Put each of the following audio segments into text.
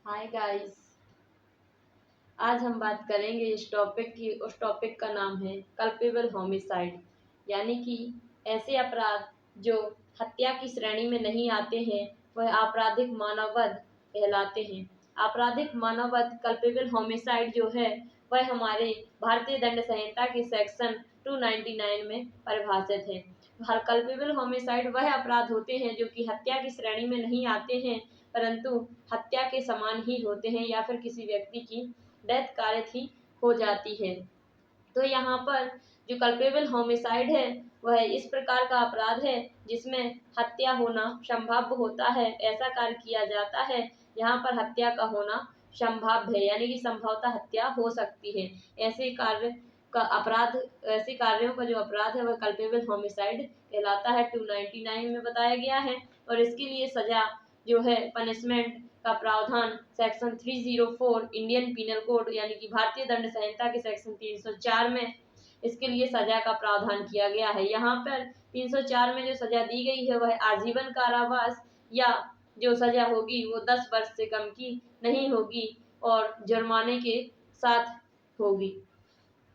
Hi guys. आज हम बात करेंगे इस टॉपिक की। उस टॉपिक का नाम है कल्पेबल होमिसाइड, यानी कि ऐसे अपराध जो हत्या की श्रेणी में नहीं आते हैं, वह आपराधिक मानववध कहलाते हैं। आपराधिक मानववध कल्पेबल होमिसाइड जो है वह हमारे भारतीय दंड संहिता के सेक्शन 299 में परिभाषित है। हर कल्पेबल होमिसाइड वह अपराध होते हैं जो कि हत्या की श्रेणी में नहीं आते हैं, परंतु हत्या के समान ही होते हैं या फिर किसी व्यक्ति की डेथ कारित ही हो जाती है। तो यहाँ पर जो कल्पेबल होमिसाइड है वह इस प्रकार का अपराध है जिसमें हत्या होना संभाव्य होता है। ऐसा कार्य किया जाता है यहाँ पर हत्या का होना संभाव्य है, यानी कि संभवतः हत्या हो सकती है। ऐसे कार्य का अपराध, ऐसे कार्यों का जो अपराध है वह कल्पेबल होमिसाइड कहलाता है। 299 में बताया गया है और इसके लिए सजा जो है पनिशमेंट का प्रावधान सेक्शन 304 इंडियन पीनल कोड यानी कि भारतीय दंड संहिता के सेक्शन 304 में इसके लिए सजा का प्रावधान किया गया है। यहाँ पर 304 में जो सजा दी गई है वह आजीवन कारावास या जो सजा होगी वो 10 वर्ष से कम की नहीं होगी और जुर्माने के साथ होगी।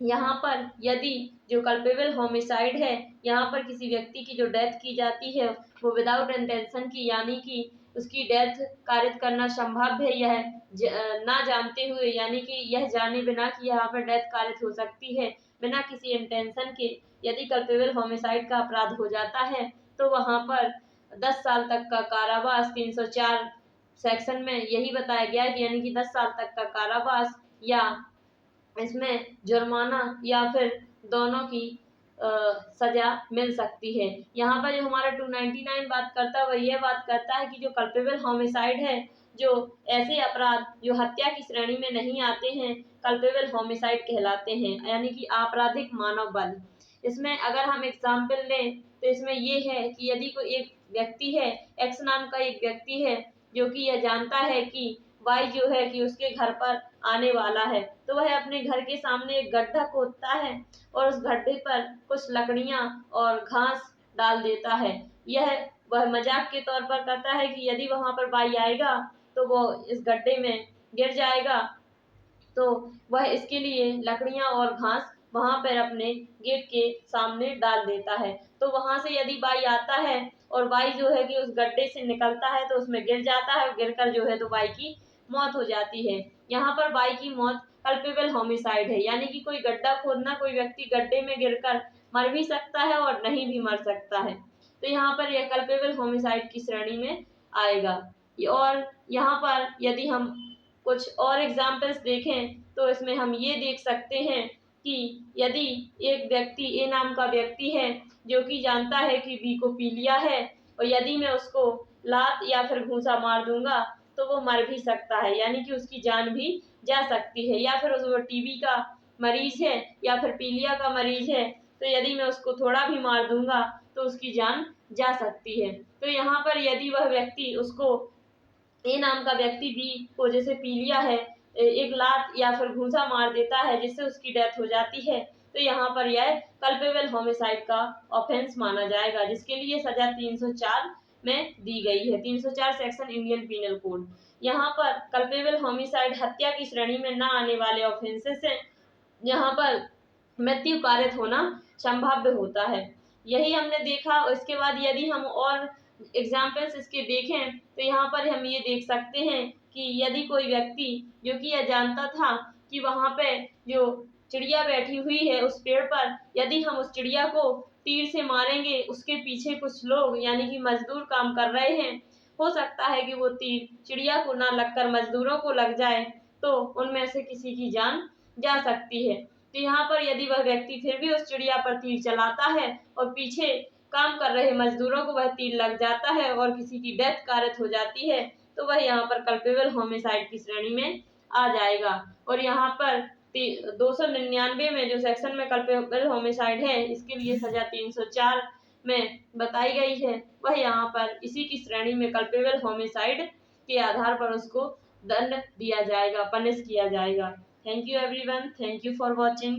यहाँ पर यदि जो कल्पेबल होमिसाइड है, यहाँ पर किसी व्यक्ति की जो डेथ की जाती है वो विदाउट इंटेंशन की, यानी कि उसकी डेथ कारित करना संभव है। यह ना जानते हुए, यानी कि यह जाने बिना कि यहाँ पर डेथ कारित हो सकती है, बिना किसी इंटेंशन के यदि कल्पेबल होमिसाइड का अपराध हो जाता है तो वहाँ पर 10 साल तक का कारावास 304 सेक्शन में यही बताया गया है कि यानी कि 10 साल तक का कारावास या इसमें जुर्माना या फिर दोनों की सजा मिल सकती है। यहाँ पर जो हमारा 299 बात करता है वह यह बात करता है कि जो कल्पेबल होमिसाइड है, जो ऐसे अपराध जो हत्या की श्रेणी में नहीं आते हैं, कल्पेबल होमिसाइड कहलाते हैं, यानी कि आपराधिक मानव बल। इसमें अगर हम एग्जाम्पल लें तो इसमें ये है कि यदि कोई एक व्यक्ति है, एक्स नाम का एक व्यक्ति है, जो कि यह जानता है कि वाई जो है कि उसके घर पर आने वाला है, तो वह अपने घर के सामने एक गड्ढा खोदता है और उस गड्ढे पर कुछ लकड़ियां और घास डाल देता है। यह वह मजाक के तौर पर करता है कि यदि वहां पर बाई आएगा तो वो इस गड्ढे में गिर जाएगा, तो वह इसके लिए लकड़ियां और घास वहां पर अपने गेट के सामने डाल देता है। तो वहां से यदि बाई आता है और बाई जो है कि उस गड्ढे से निकलता है तो उसमें गिर जाता है, गिरकर जो है तो बाई की मौत हो जाती है। यहाँ पर बाई की मौत कल्पेबल होमिसाइड है, यानी कि कोई गड्ढा खोदना, कोई व्यक्ति गड्ढे में गिरकर मर भी सकता है और नहीं भी मर सकता है, तो यहाँ पर यह कल्पेबल होमिसाइड की श्रेणी में आएगा। और यहाँ पर यदि हम कुछ और एग्जाम्पल्स देखें तो इसमें हम ये देख सकते हैं कि यदि एक व्यक्ति, ए नाम का व्यक्ति है, जो कि जानता है कि बी को पी लिया है और यदि मैं उसको लात या फिर घूंसा मार दूंगा तो वो मर भी सकता है, यानी कि उसकी जान भी जा सकती है। या फिर वो टीबी का मरीज है या फिर पीलिया का मरीज है, तो यदि मैं उसको थोड़ा भी मार दूंगा तो उसकी जान जा सकती है। तो यहाँ पर यदि वह व्यक्ति उसको, ए नाम का व्यक्ति बी को जैसे पी लिया है, एक लात या फिर घूंसा मार देता है जिससे उसकी डेथ हो जाती है, तो यहाँ पर यह कल्पेबल होमिसाइड का ऑफेंस माना जाएगा, जिसके लिए सजा 304 में दी गई है। 304 सेक्शन इंडियन पीनल कोड। यहाँ पर कल्पेबल होमिसाइड हत्या की श्रेणी में न आने वाले ऑफेंसेस हैं। यहाँ पर मृत्यु कारित होना संभाव्य होता है, यही हमने देखा। इसके बाद यदि हम और एग्जाम्पल्स इसके देखें तो यहाँ पर हम ये देख सकते हैं कि यदि कोई व्यक्ति जो कि यह जानता था कि वहाँ पे जो चिड़िया बैठी हुई है उस पेड़ पर, यदि हम उस चिड़िया को तीर से मारेंगे, उसके पीछे कुछ लोग यानी कि मजदूर काम कर रहे हैं, हो सकता है कि वो तीर चिड़िया को ना लगकर मजदूरों को लग जाए, तो उनमें से किसी की जान जा सकती है। तो यहाँ पर यदि वह व्यक्ति फिर भी उस चिड़िया पर तीर चलाता है और पीछे काम कर रहे मजदूरों को वह तीर लग जाता है और किसी की डेथ कारित हो जाती है, तो वह यहाँ पर कल्पेबल होमिसाइड की श्रेणी में आ जाएगा। और यहाँ पर 299 में जो सेक्शन में कल्पेबल होमिसाइड है, इसके लिए सजा 304 में बताई गई है, वह यहाँ पर इसी की श्रेणी में कल्पेबल होमिसाइड के आधार पर उसको दंड दिया जाएगा, पनिश किया जाएगा। Thank you everyone, thank you for watching.